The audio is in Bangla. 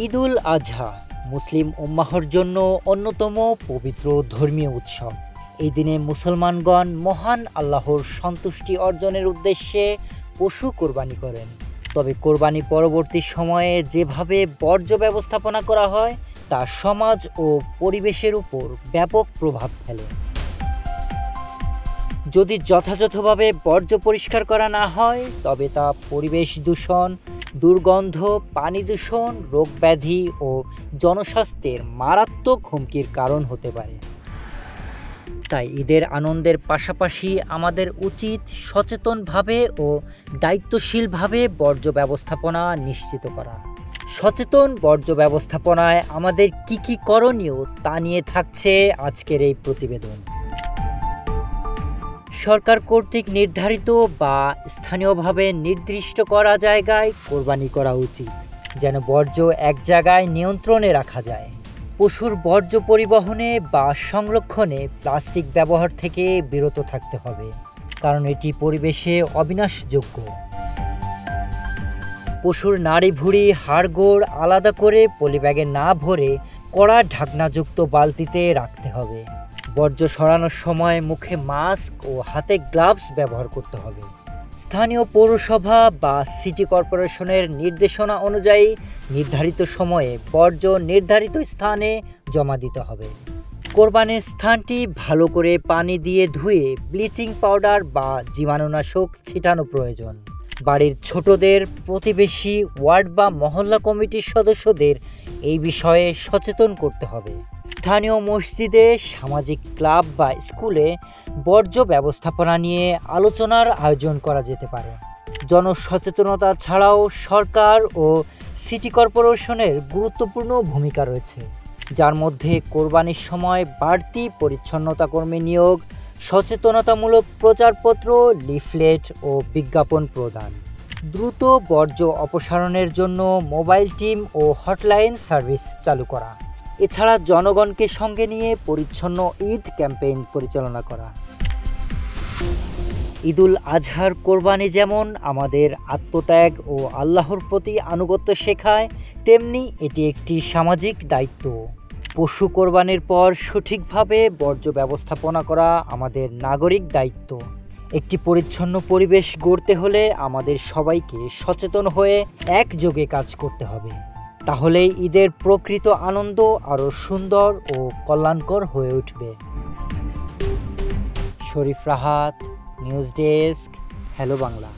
ঈদুল আজহা মুসলিম উম্মাহর জন্য অন্যতম পবিত্র ধর্মীয় উৎসব। এই দিনে মুসলমানগণ মহান আল্লাহর সন্তুষ্টি অর্জনের উদ্দেশ্যে পশু কোরবানি করেন। তবে কোরবানি পরবর্তী সময়ে যেভাবে বর্জ্য ব্যবস্থাপনা করা হয় তা সমাজ ও পরিবেশের উপর ব্যাপক প্রভাব ফেলে। যদি যথাযথভাবে বর্জ্য পরিষ্কার করা না হয় তবে তা পরিবেশ দূষণ, দুর্গন্ধ, পানি দূষণ, রোগব্যাধি ও জনস্বাস্থ্যের মারাত্মক হুমকির কারণ হতে পারে। তাই ঈদের আনন্দের পাশাপাশি আমাদের উচিত সচেতনভাবে ও দায়িত্বশীলভাবে বর্জ্য ব্যবস্থাপনা নিশ্চিত করা। সচেতন বর্জ্য ব্যবস্থাপনায় আমাদের কি করণীয় তা নিয়ে থাকছে আজকের এই প্রতিবেদন। সরকার কর্তৃক নির্ধারিত বা স্থানীয়ভাবে নির্দিষ্ট করা জায়গায় কোরবানি করা উচিত, যেন বর্জ্য এক জায়গায় নিয়ন্ত্রণে রাখা যায়। পশুর বর্জ্য পরিবহনে বা সংরক্ষণে প্লাস্টিক ব্যবহার থেকে বিরত থাকতে হবে, কারণ এটি পরিবেশে অবিনাশযোগ্য। পশুর নাড়ি ভুঁড়ি, হাড়গোড় আলাদা করে পলিব্যাগে না ভরে কড়া ঢাকনাযুক্ত বালতিতে রাখতে হবে। বর্জ্য সরানোর সময় মুখে মাস্ক ও হাতে গ্লাভস ব্যবহার করতে হবে। স্থানীয় পৌরসভা বা সিটি কর্পোরেশনের নির্দেশনা অনুযায়ী নির্ধারিত সময়ে বর্জ্য নির্ধারিত স্থানে জমা দিতে হবে। কোরবানির স্থানটি ভালো করে পানি দিয়ে ধুয়ে ব্লিচিং পাউডার বা জীবাণুনাশক ছিটানো প্রয়োজন। বাড়ির ছোটদের, প্রতিবেশী, ওয়ার্ড বা মহল্লা কমিটির সদস্যদের এই বিষয়ে সচেতন করতে হবে। স্থানীয় মসজিদে, সামাজিক ক্লাব বা স্কুলে বর্জ্য ব্যবস্থাপনা নিয়ে আলোচনার আয়োজন করা যেতে পারে। জনসচেতনতা ছাড়াও সরকার ও সিটি কর্পোরেশনের গুরুত্বপূর্ণ ভূমিকা রয়েছে, যার মধ্যে কোরবানির সময় বাড়তি পরিচ্ছন্নতা কর্মী নিয়োগ, সচেতনতামূলক প্রচারপত্র, লিফলেট ও বিজ্ঞাপন প্রদান, দ্রুত বর্জ্য অপসারণের জন্য মোবাইল টিম ও হটলাইন সার্ভিস চালু করা, এছাড়া জনগণকে সঙ্গে নিয়ে পরিচ্ছন্ন ঈদ ক্যাম্পেইন পরিচালনা করা। ঈদুল আজহার কোরবানি যেমন আমাদের আত্মত্যাগ ও আল্লাহর প্রতি আনুগত্য শেখায়, তেমনি এটি একটি সামাজিক দায়িত্ব। পশু কোরবানির পর সঠিকভাবে বর্জ্য ব্যবস্থাপনা করা আমাদের নাগরিক দায়িত্ব। একটি পরিচ্ছন্ন পরিবেশ গড়তে হলে আমাদের সবাইকে সচেতন হয়ে একযোগে কাজ করতে হবে। তাহলেই ঈদের প্রকৃত আনন্দ আরও সুন্দর ও কল্যাণকর হয়ে উঠবে। Sharif Rahat, news desk, hello Bangla.